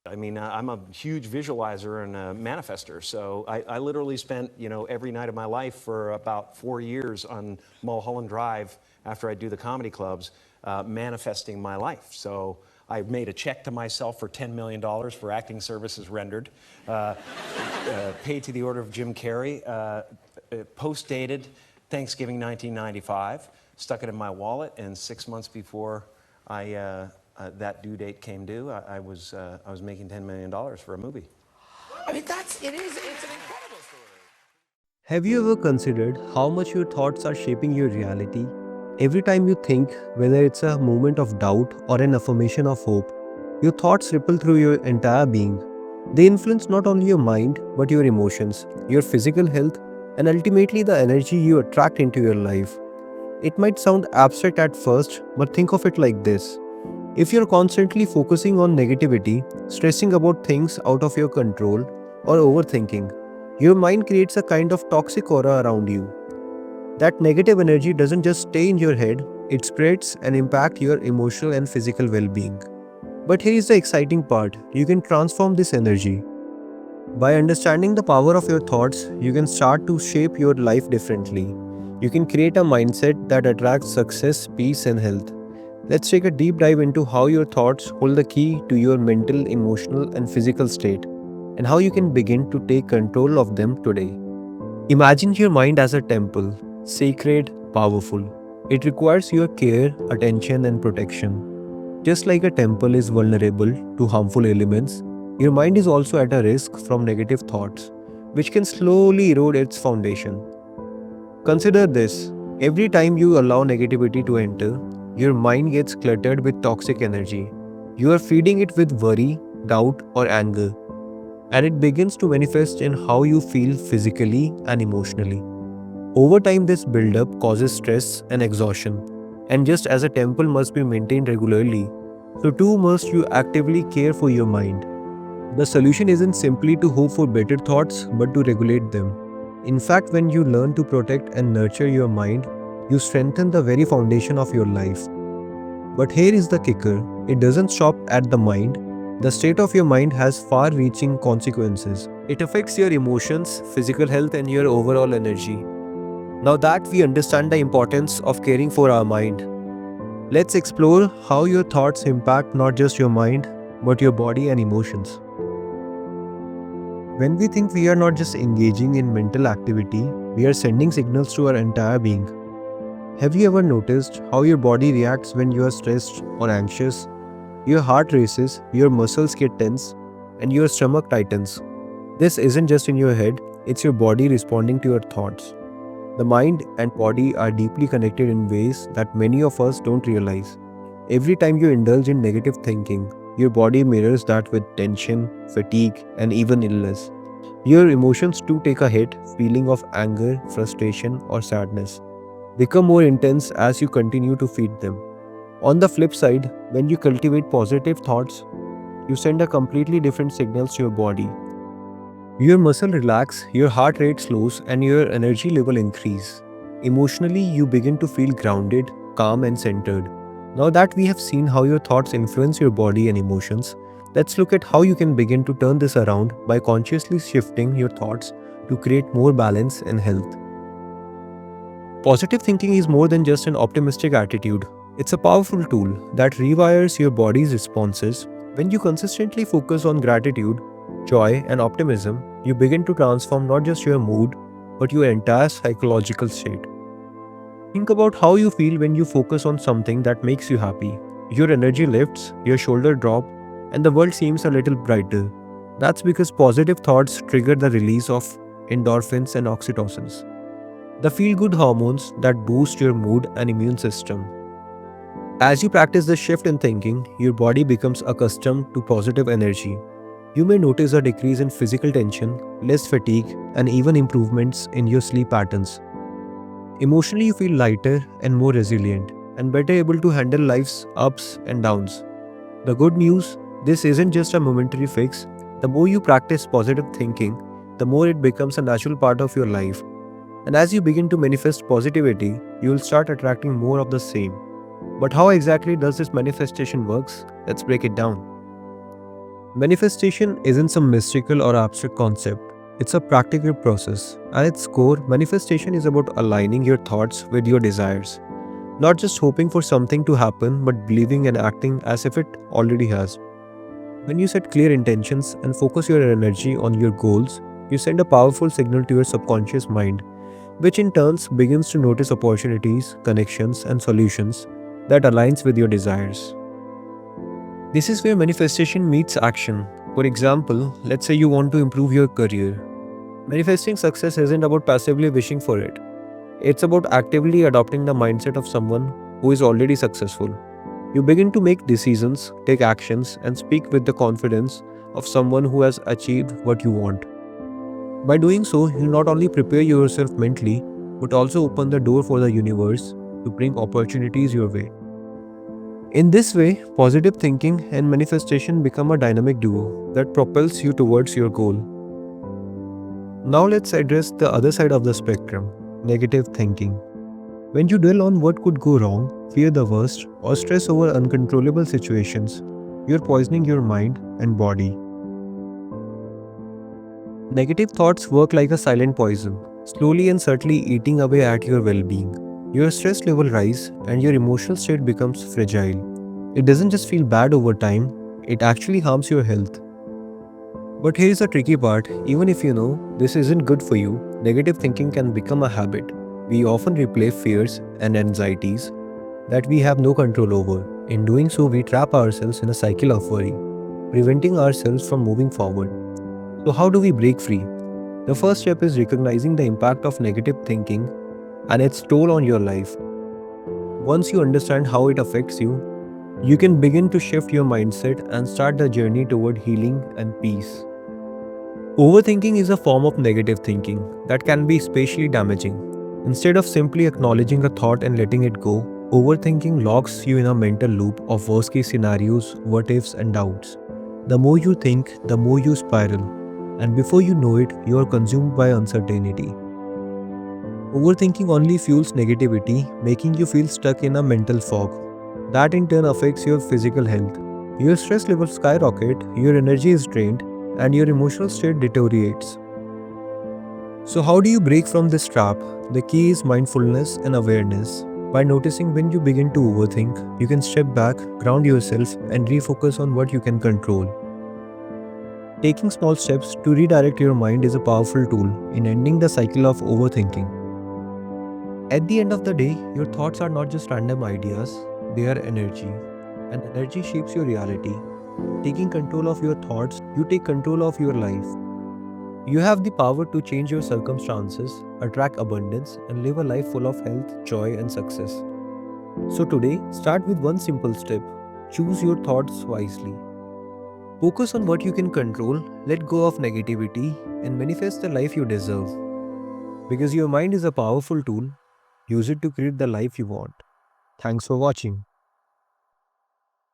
I mean, I'm a huge visualizer and a manifester. So I literally spent, every night of my life for about 4 years on Mulholland Drive after I do the comedy clubs, manifesting my life. So I made a check to myself for $10 million for acting services rendered, paid to the order of Jim Carrey, post-dated Thanksgiving 1995, stuck it in my wallet, and 6 months before that due date came due, I was making $10 million for a movie. I mean, it's an incredible story. Have you ever considered how much your thoughts are shaping your reality? Every time you think, whether it's a moment of doubt or an affirmation of hope, your thoughts ripple through your entire being. They influence not only your mind, but your emotions, your physical health, and ultimately the energy you attract into your life. It might sound abstract at first, but think of it like this. If you're constantly focusing on negativity, stressing about things out of your control, or overthinking, your mind creates a kind of toxic aura around you. That negative energy doesn't just stay in your head, it spreads and impacts your emotional and physical well-being. But here is the exciting part. You can transform this energy. By understanding the power of your thoughts, you can start to shape your life differently. You can create a mindset that attracts success, peace, and health. Let's take a deep dive into how your thoughts hold the key to your mental, emotional, and physical state, and how you can begin to take control of them today. Imagine your mind as a temple, sacred, powerful. It requires your care, attention, and protection. Just like a temple is vulnerable to harmful elements, your mind is also at a risk from negative thoughts, which can slowly erode its foundation. Consider this: every time you allow negativity to enter, your mind gets cluttered with toxic energy. You are feeding it with worry, doubt, or anger, and it begins to manifest in how you feel physically and emotionally. Over time, this buildup causes stress and exhaustion, and just as a temple must be maintained regularly, so too must you actively care for your mind. The solution isn't simply to hope for better thoughts, but to regulate them. In fact, when you learn to protect and nurture your mind, you strengthen the very foundation of your life. But here is the kicker: it doesn't stop at the mind. The state of your mind has far reaching consequences. It affects your emotions, physical health, and your overall energy. Now that we understand the importance of caring for our mind, let's explore how your thoughts impact not just your mind, but your body and emotions. When we think we are not just engaging in mental activity, we are sending signals to our entire being. Have you ever noticed how your body reacts when you are stressed or anxious? Your heart races, your muscles get tense, and your stomach tightens. This isn't just in your head, it's your body responding to your thoughts. The mind and body are deeply connected in ways that many of us don't realize. Every time you indulge in negative thinking, your body mirrors that with tension, fatigue, and even illness. Your emotions too take a hit. Feeling of anger, frustration, or sadness become more intense as you continue to feed them. On the flip side, when you cultivate positive thoughts, you send a completely different signals to your body. Your muscle relax, your heart rate slows, and your energy level increase. Emotionally, you begin to feel grounded, calm, and centered. Now that we have seen how your thoughts influence your body and emotions, let's look at how you can begin to turn this around by consciously shifting your thoughts to create more balance and health. Positive thinking is more than just an optimistic attitude. It's a powerful tool that rewires your body's responses. When you consistently focus on gratitude, joy, and optimism, you begin to transform not just your mood, but your entire psychological state. Think about how you feel when you focus on something that makes you happy. Your energy lifts, your shoulder drop, and the world seems a little brighter. That's because positive thoughts trigger the release of endorphins and oxytocins, the feel-good hormones that boost your mood and immune system. As you practice this shift in thinking, your body becomes accustomed to positive energy. You may notice a decrease in physical tension, less fatigue, and even improvements in your sleep patterns. Emotionally, you feel lighter and more resilient, and better able to handle life's ups and downs. The good news: this isn't just a momentary fix. The more you practice positive thinking, the more it becomes a natural part of your life. And as you begin to manifest positivity, you will start attracting more of the same. But how exactly does this manifestation works? Let's break it down. Manifestation isn't some mystical or abstract concept. It's a practical process. At its core, manifestation is about aligning your thoughts with your desires. Not just hoping for something to happen, but believing and acting as if it already has. When you set clear intentions and focus your energy on your goals, you send a powerful signal to your subconscious mind, which in turn begins to notice opportunities, connections, and solutions that aligns with your desires. This is where manifestation meets action. For example, let's say you want to improve your career. Manifesting success isn't about passively wishing for it. It's about actively adopting the mindset of someone who is already successful. You begin to make decisions, take actions, and speak with the confidence of someone who has achieved what you want. By doing so, you not only prepare yourself mentally, but also open the door for the universe to bring opportunities your way. In this way, positive thinking and manifestation become a dynamic duo that propels you towards your goal. Now let's address the other side of the spectrum, negative thinking. When you dwell on what could go wrong, fear the worst, or stress over uncontrollable situations, you're poisoning your mind and body. Negative thoughts work like a silent poison, slowly and subtly eating away at your well being. Your stress level rise and your emotional state becomes fragile. It doesn't just feel bad over time, it actually harms your health. But here's the tricky part, even if you know this isn't good for you, negative thinking can become a habit. We often replay fears and anxieties that we have no control over. In doing so, we trap ourselves in a cycle of worry, preventing ourselves from moving forward. So, how do we break free? The first step is recognizing the impact of negative thinking and its toll on your life. Once you understand how it affects you, you can begin to shift your mindset and start the journey toward healing and peace. Overthinking is a form of negative thinking that can be especially damaging. Instead of simply acknowledging a thought and letting it go, overthinking locks you in a mental loop of worst case scenarios, what ifs, and doubts. The more you think, the more you spiral, and before you know it, you are consumed by uncertainty. Overthinking only fuels negativity, making you feel stuck in a mental fog. That in turn affects your physical health. Your stress levels skyrocket, your energy is drained, and your emotional state deteriorates. So, how do you break from this trap? The key is mindfulness and awareness. By noticing when you begin to overthink, you can step back, ground yourself, and refocus on what you can control. Taking small steps to redirect your mind is a powerful tool in ending the cycle of overthinking. At the end of the day, your thoughts are not just random ideas, they are energy. And energy shapes your reality. Taking control of your thoughts, you take control of your life. You have the power to change your circumstances, attract abundance, and live a life full of health, joy, and success. So, today, start with one simple step: choose your thoughts wisely. Focus on what you can control, let go of negativity, and manifest the life you deserve. Because your mind is a powerful tool, use it to create the life you want. Thanks for watching.